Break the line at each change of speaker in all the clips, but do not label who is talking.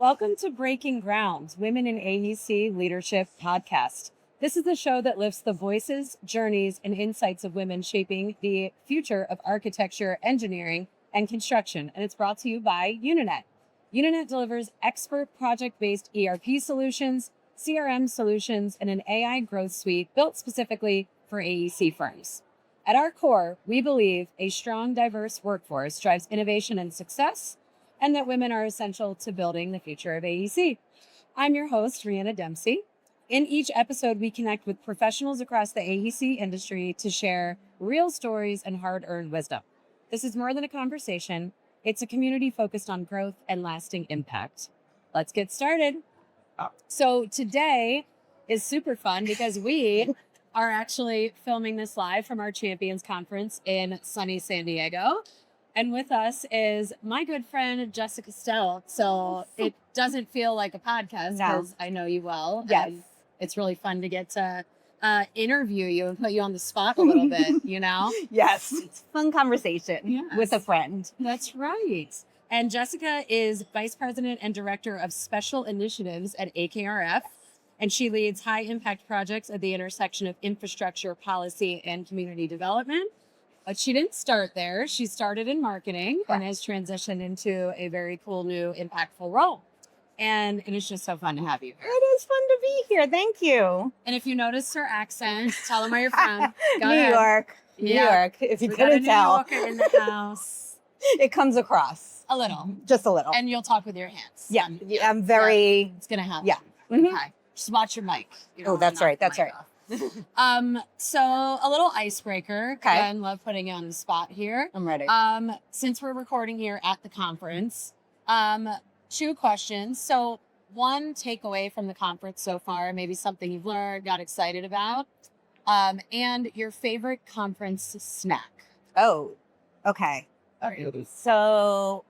Welcome to Breaking Ground, Women in AEC Leadership Podcast. This is the show that lifts the voices, journeys, and insights of women shaping the future of architecture, engineering, and construction. And it's brought to you by Unanet. Unanet delivers expert project-based ERP solutions, CRM solutions, and an AI growth suite built specifically for AEC firms. At our core, we believe a strong, diverse workforce drives innovation and success, and that women are essential to building the future of AEC. I'm your host, Rhianna Dempsey. In each episode, we connect with professionals across the AEC industry to share real stories and hard-earned wisdom. This is more than a conversation. It's a community focused on growth and lasting impact. Let's get started. So today is super fun because we are actually filming this live from our Champions Conference in sunny San Diego. And with us is my good friend, Jessica Stoute. So it doesn't feel like a podcast because I know you well.
Yes.
And it's really fun to get to interview you and put you on the spot a little bit, you know?
Yes. It's a fun conversation with a friend.
That's right. And Jessica is Vice President and Director of Special Initiatives at AKRF. And she leads high impact projects at the intersection of infrastructure, policy, and community development. But she didn't start there. She started in marketing and has transitioned into a very cool, new, impactful role. And it's just so fun to have you here.
It is fun to be here. Thank you.
And if you notice her accent, tell them where you're from. Go
New
ahead.
York. New York. If you couldn't tell.
New Yorker in the house.
It comes across.
A little.
Just a little.
And you'll talk with your hands.
Yeah. I'm very...
It's going to happen.
Yeah. Mm-hmm.
Okay. Just watch your mic.
Oh, that's right. That's right.
So a little icebreaker.
Okay.
Again, love putting you on the spot here.
I'm ready.
Since we're recording here at the conference, two questions. So one takeaway from the conference so far, maybe something you've learned, got excited about, and your favorite conference snack.
Oh, okay. So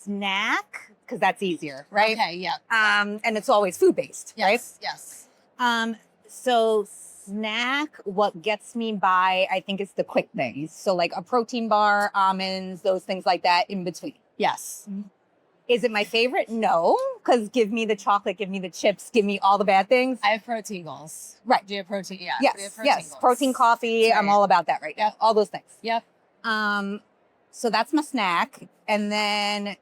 snack, because that's easier, right?
Okay, yeah.
And it's always food-based, right?
Yes.
So snack, what gets me by, I think, is the quick things. So like a protein bar, almonds, those things like that in between.
Yes.
Is it my favorite? No, because give me the chocolate, give me the chips, give me all the bad things.
I have protein goals.
Right.
Do you have protein? Yeah.
Yes.
We have protein goals.
Protein coffee.
Right.
I'm all about that right now.
Yep.
All those things.
Yep.
So that's my snack. And then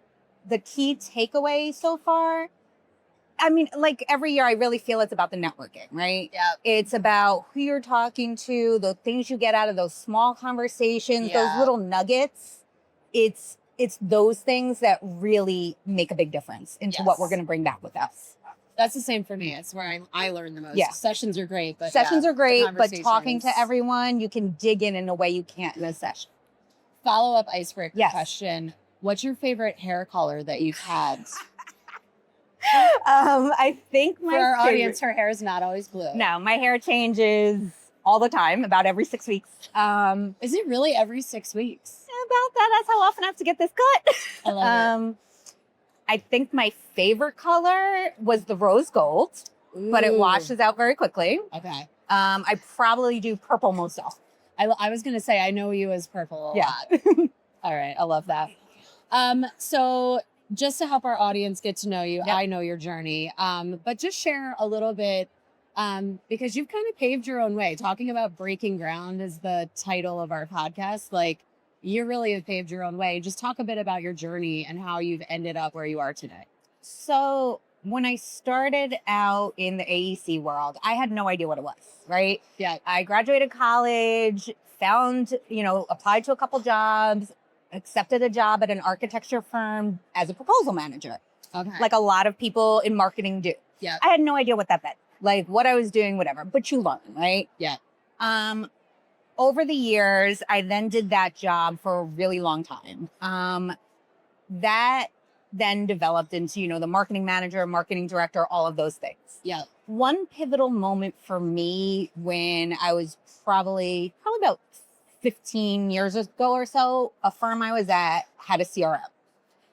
the key takeaway so far, I mean, like every year, I really feel it's about the networking, right?
Yeah.
It's about who you're talking to, the things you get out of those small conversations, those little nuggets. It's those things that really make a big difference into what we're going to bring back with us.
That's the same for me. It's where I learn the most.
Yeah.
Sessions are great, but
sessions are great, but talking
conversations.
to everyone, you can dig in a way you can't in a session.
Follow-up icebreaker
Yes.
question. What's your favorite hair color that you've had?
I think my
For our
favorite-
audience, her hair is not always blue.
No, my hair changes all the time, about every 6 weeks.
Is it really every 6 weeks?
About that, that's how often I have to get this cut.
I love it.
I think my favorite color was the rose gold, but it
Ooh.
washes out very quickly.
Okay.
I probably do purple most often.
I was going to say, I know you as purple a
Yeah.
lot. All right. I love that. So just to help our audience get to know you,
Yep.
I know your journey, but just share a little bit, because you've kind of paved your own way. Talking about breaking ground is the title of our podcast. Like, you really have paved your own way. Just talk a bit about your journey and how you've ended up where you are today.
So when I started out in the AEC world, I had no idea what it was, right?
Yeah.
I graduated college, applied to a couple jobs, accepted a job at an architecture firm as a proposal manager,
Okay.
like a lot of people in marketing do.
Yeah.
I had no idea what that meant, like what I was doing, whatever, but you learn, right?
Yeah.
Over the years, I then did that job for a really long time. That then developed into, the marketing manager, marketing director, all of those things.
Yeah.
One pivotal moment for me when I was probably about 15 years ago or so, a firm I was at had a CRM.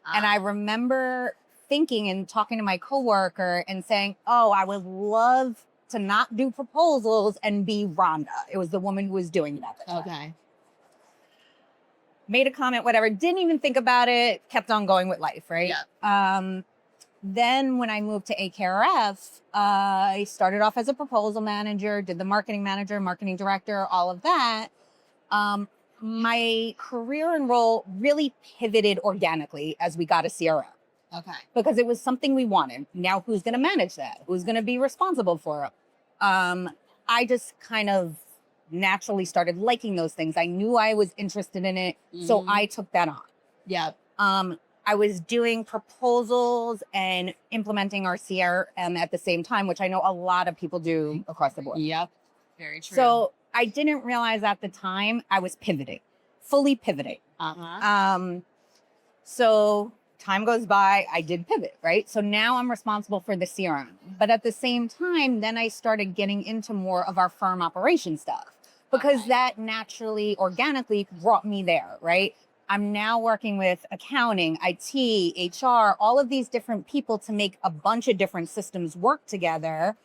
And I remember thinking and talking to my coworker and saying, oh, I would love to not do proposals and be Rhonda. It was the woman who was doing it at the time.
Okay.
Made a comment, whatever, didn't even think about it, kept on going with life, right?
Yeah.
Then when I moved to AKRF, I started off as a proposal manager, did the marketing manager, marketing director, all of that. My career and role really pivoted organically as we got a CRM.
Okay.
Because it was something we wanted. Now, who's going to manage that? Who's going to be responsible for it? I just kind of naturally started liking those things. I knew I was interested in it, so I took that on.
Yeah.
I was doing proposals and implementing our CRM at the same time, which I know a lot of people do across the board.
Yep. Very true.
So I didn't realize at the time I was pivoting, fully pivoting. So time goes by, I did pivot, right? So now I'm responsible for the CRM. But at the same time, then I started getting into more of our firm operation stuff because that naturally, organically brought me there, right? I'm now working with accounting, IT, HR, all of these different people to make a bunch of different systems work together.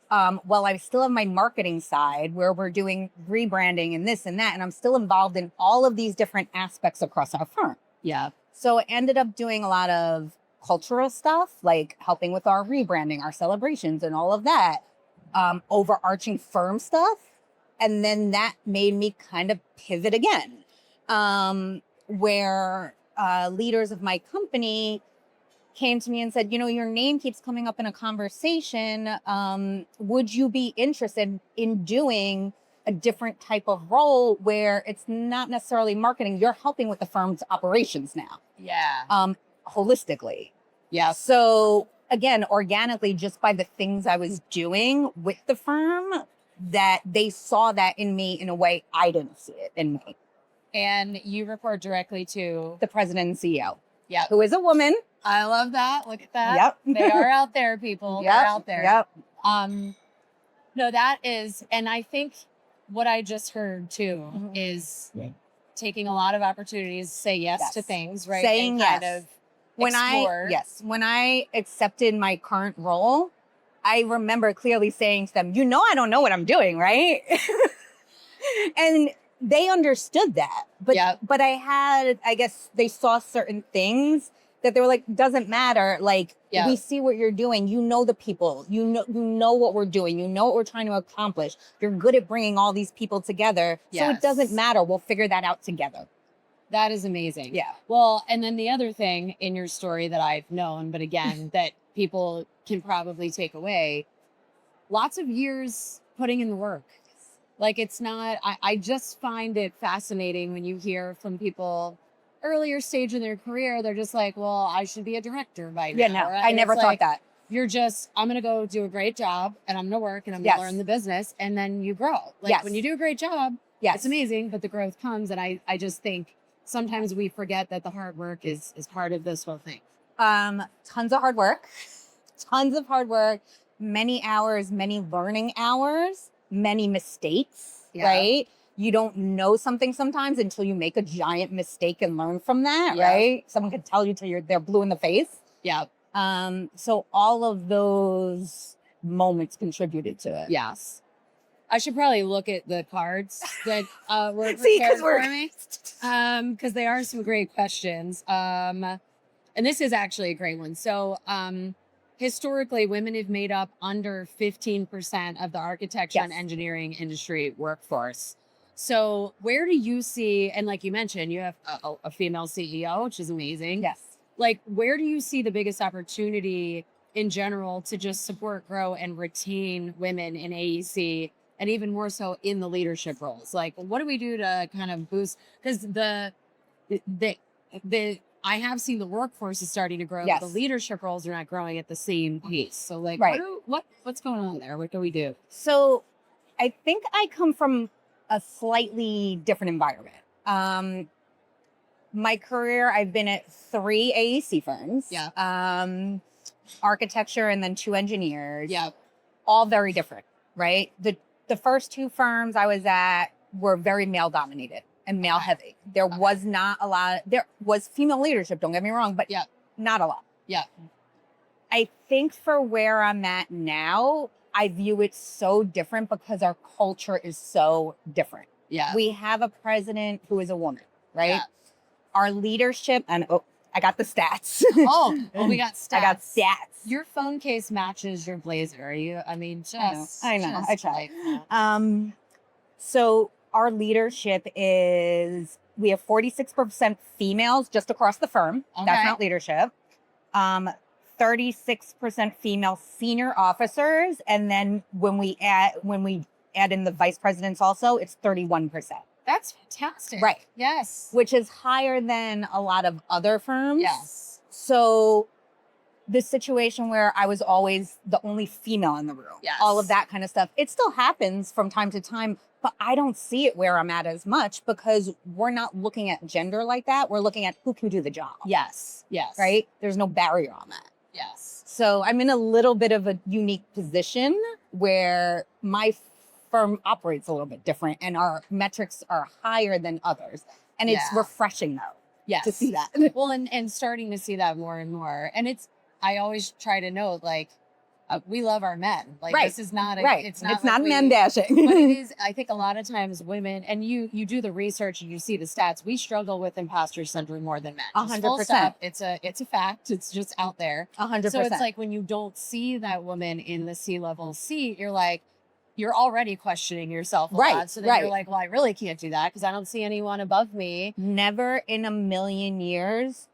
While I still have my marketing side where we're doing rebranding and this and that, and I'm still involved in all of these different aspects across our firm.
Yeah.
So I ended up doing a lot of cultural stuff, like helping with our rebranding, our celebrations and all of that, overarching firm stuff. And then that made me kind of pivot again. Where leaders of my company came to me and said, your name keeps coming up in a conversation. Would you be interested in doing a different type of role where it's not necessarily marketing? You're helping with the firm's operations now.
Yeah.
Holistically.
Yeah.
So again, organically, just by the things I was doing with the firm, that they saw that in me in a way I didn't see it in me.
And you report directly to
the president and CEO.
Yeah.
Who is a woman.
I love that. Look at that.
Yep.
They are out there, people.
Yep.
They're out there.
Yep.
No, that is, and I think what I just heard too is taking a lot of opportunities, say yes to things, right?
Saying
and
yes.
kind of
When I accepted my current role, I remember clearly saying to them, I don't know what I'm doing, right? And they understood that. But I guess they saw certain things that they were like, doesn't matter. Like, we see what you're doing. You know the people. You know what we're doing. You know what we're trying to accomplish. You're good at bringing all these people together. So it doesn't matter. We'll figure that out together.
That is amazing.
Yeah.
Well, and then the other thing in your story that I've known, but again, that people can probably take away, lots of years putting in the work. Like, it's not, I just find it fascinating when you hear from people earlier stage in their career, they're just like, well, I should be a director by now.
Yeah, no, I never thought that.
You're just, I'm going to go do a great job and I'm going to work and I'm going to learn the business and then you grow. Like when you do a great job, it's amazing, but the growth comes. And I just think sometimes we forget that the hard work is part of this whole thing.
Tons of hard work, many hours, many learning hours, many mistakes, right? You don't know something sometimes until you make a giant mistake and learn from that, right? Someone could tell you till they're blue in the face.
Yeah.
So all of those moments contributed to it.
Yes. I should probably look at the cards that were prepared for me, because they are some great questions. And this is actually a great one. So historically, women have made up under 15% of the architecture and engineering industry workforce. So where do you see, and like you mentioned, you have a female CEO, which is amazing.
Yes.
Like, where do you see the biggest opportunity in general to just support, grow, and retain women in AEC, and even more so in the leadership roles? Like, what do we do to kind of boost? Because I have seen the workforce is starting to grow, but the leadership roles are not growing at the same pace. So, like, what's going on there? What do we do?
So, I think I come from a slightly different environment. My career, I've been at 3 AEC firms. Yeah. Architecture and then 2 engineers. Yeah. All very different, right? The first 2 firms I was at were very male dominated and male heavy. There was not a lot. There was female leadership, don't get me wrong, but not a lot. Yeah. I think for where I'm at now, I view it so different because our culture is so different. Yeah. We have a president who is a woman, right? Yeah. Our leadership, and I got the stats.
Oh, we got stats.
I got stats.
Your phone case matches your blazer. Are you? I mean, just
I know.
just
I try.
like
So our leadership is, we have 46% females just across the firm.
Okay.
That's not leadership. 36% female senior officers. And then when we add in the vice presidents also, it's 31%.
That's fantastic.
Right.
Yes.
Which is higher than a lot of other firms.
Yes.
So the situation where I was always the only female in the room,
Yes.
all of that kind of stuff, it still happens from time to time, but I don't see it where I'm at as much because we're not looking at gender like that. We're looking at who can do the job.
Yes. Yes.
Right? There's no barrier on that.
Yes.
So I'm in a little bit of a unique position where my firm operates a little bit different and our metrics are higher than others. And it's
Yeah.
refreshing though
Yes.
to see that.
Well, and starting to see that more and more. And I always try to note, like, we love our men. Like,
Right.
this is not,
It's
like
not
we-
men dashing.
But it is, I think a lot of times women, and you do the research and you see the stats, we struggle with imposter syndrome more than men. Just full
100%.
stop. It's a fact. It's just out there.
100%.
So it's like when you don't see that woman in the C-level seat, you're already questioning yourself a
Right,
lot. So then
right.
you're like, well, I really can't do that because I don't see anyone above me.
Never in a million years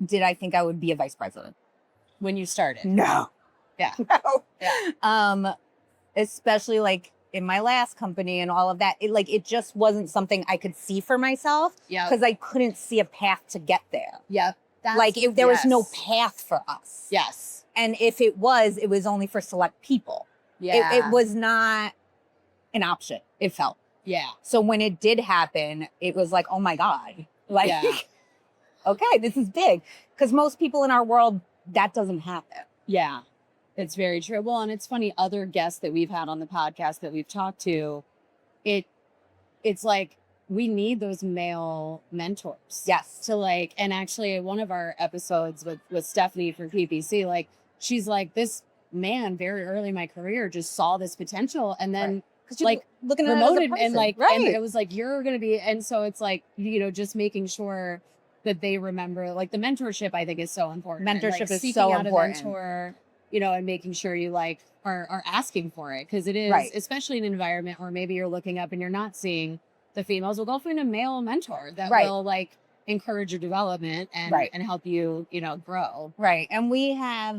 did I think I would be a vice president.
When you started.
No.
Yeah.
No.
Yeah.
Especially like in my last company and all of that. It just wasn't something I could see for myself
Yeah.
because I couldn't see a path to get there.
Yeah.
If there was no
Yes.
path for us.
Yes.
And if it was only for select people.
Yeah.
It was not an option, it felt.
Yeah.
So when it did happen, it was like, oh my God. Like,
Yeah.
okay, this is big. Because most people in our world, that doesn't happen.
Yeah. It's very true. Well, and it's funny, other guests that we've had on the podcast that we've talked to, it's like we need those male mentors.
Yes.
To like, and actually one of our episodes with Stephanie from PPC, like, she's like, this man very early in my career just saw this potential and then
Because
like
looking at it as a
promoted
person.
and like,
right.
and it was like, you're going to be, and so it's like, just making sure that they remember, like, the mentorship I think is so important. And,
Mentorship
like,
is
seeking
so
out
important.
a mentor, and making sure you like are asking for it. Cause it is,
Right.
especially in an environment where maybe you're looking up and you're not seeing the females, will go find a male mentor that
Right.
will like encourage your development and,
Right.
and help you, grow.
Right. And we have,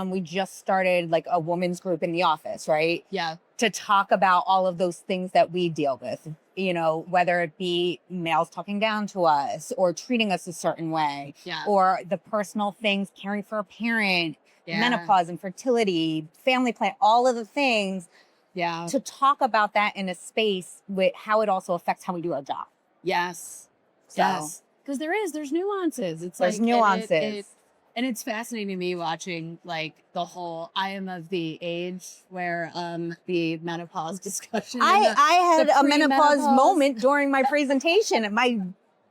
we just started like a women's group in the office, right?
Yeah.
To talk about all of those things that we deal with, whether it be males talking down to us or treating us a certain way,
Yeah.
or the personal things, caring for a parent,
Yeah.
menopause, infertility, family plan, all of the things,
Yeah.
to talk about that in a space with how it also affects how we do our job.
Yes.
So-
Yes. Because there's nuances. It's
There's
like,
nuances.
And it's fascinating to me watching like the whole, I am of the age where the menopause discussion. and
I had
the
a menopause
pre-menopause.
moment during my presentation and my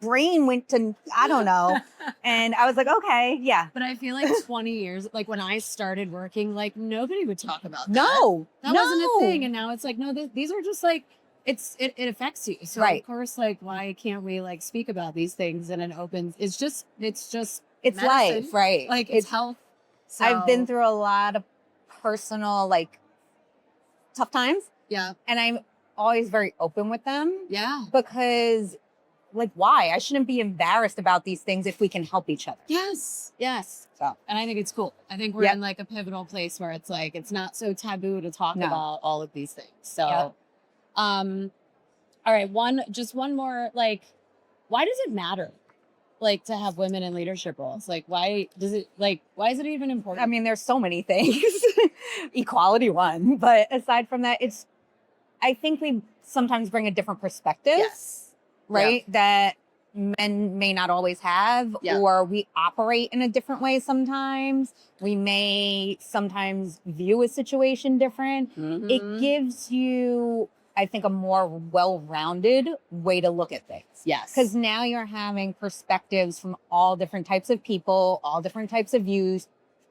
brain went to, I don't know. And I was like, okay, yeah.
But I feel like 20 years, like when I started working, like nobody would talk about that.
No,
That wasn't a thing. And now it's like, no, these are just like, it affects you. So
Right.
of course, like, why can't we like speak about these things in an open, it's just
It's
medicine.
life, right?
Like it's health. So,
I've been through a lot of personal, like, tough times.
Yeah.
And I'm always very open with them
Yeah.
because, like, why? I shouldn't be embarrassed about these things if we can help each other.
Yes. Yes.
So,
And I think it's cool. I think we're
Yep.
in like a pivotal place where it's like, it's not so taboo to talk
No.
about all of these things. So,
Yep.
all right. One more, like, why does it matter? Like to have women in leadership roles? Like, why is it even important?
I mean, there's so many things. Equality one. But aside from that, I think we sometimes bring a different perspective.
yes.
Right? That men may not always have,
Yeah.
or we operate in a different way sometimes. We may sometimes view a situation different.
Mhm.
It gives you, I think, a more well-rounded way to look at things.
Yes.
Because now you're having perspectives from all different types of people, all different types of views.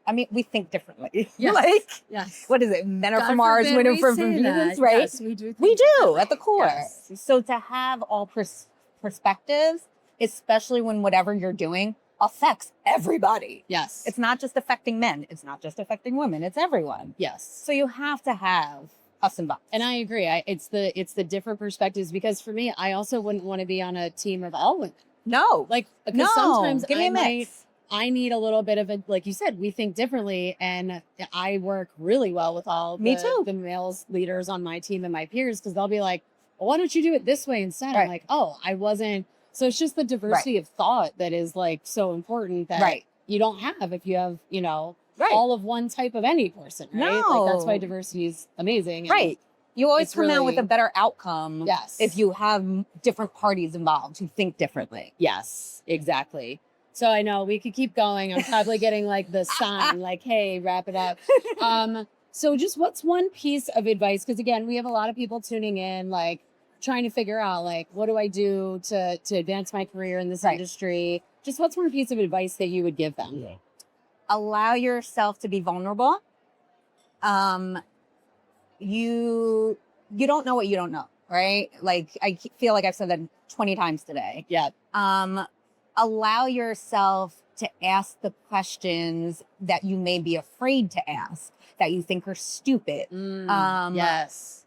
I mean, we think differently.
Yes.
Like,
yes.
what is it? Men are
God
from Mars,
forbid
women
we
from
say
Venus,
that.
right?
Yes, we do.
We
think
do
differently.
at the core.
Yes.
So to have all perspectives, especially when whatever you're doing, affects everybody.
Yes.
It's not just affecting men. It's not just affecting women. It's everyone.
Yes.
So you have to have us involved.
And I agree. It's the different perspectives, because for me, I also wouldn't want to be on a team of all women.
No.
Like, because
No.
sometimes
Give me a mix.
I need a little bit of a, like you said, we think differently, and I work really well with all
Me too.
the males leaders on my team and my peers, because they'll be like, well, why don't you do it this way instead?
Right.
I'm like, oh, I wasn't. So it's just the diversity of thought that is like so important that
Right.
you don't have if you have,
Right.
all of one type of any person, right? Like, that's why
No.
diversity is amazing. and
Right. You always
it's
come out with
really-
a better outcome
Yes.
if you have different parties involved who think differently.
Yes, exactly. So I know we could keep going. I'm probably getting like the sign, like, hey, wrap it up. So just what's one piece of advice? Because again, we have a lot of people tuning in, like trying to figure out, like, what do I do to advance my career in this
Right.
industry? Just what's one piece of advice that you would give them?
Yeah.
Allow yourself to be vulnerable. You don't know what you don't know, right? Like, I feel like I've said that 20 times today.
Yeah.
Allow yourself to ask the questions that you may be afraid to ask, that you think are stupid.
Yes.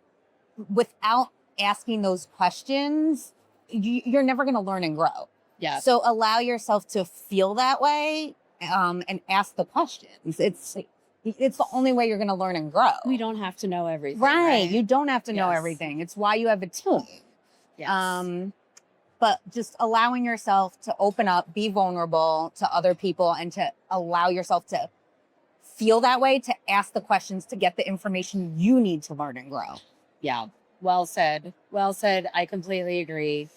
Without asking those questions, you're never going to learn and grow.
Yeah.
So allow yourself to feel that way, and ask the questions. It's the only way you're going to learn and grow.
We don't have to know everything.
Right. You don't have to know
Yes.
everything. It's why you have a team.
Yes.
But just allowing yourself to open up, be vulnerable to other people, and to allow yourself to feel that way, to ask the questions, to get the information you need to learn and grow.
Yeah. Well said. Well said. I completely agree.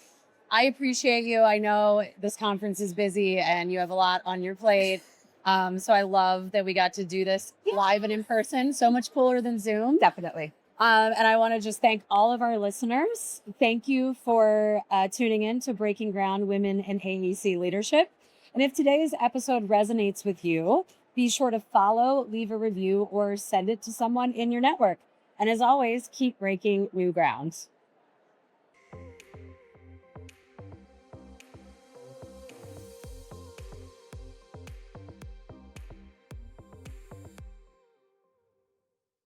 I appreciate you. I know this conference is busy and you have a lot on your plate. So I love that we got to do this live and in person. So much cooler than Zoom.
Definitely.
And I want to just thank all of our listeners. Thank you for tuning in to Breaking Ground Women in AEC Leadership. And if today's episode resonates with you, be sure to follow, leave a review, or send it to someone in your network. And as always, keep breaking new ground.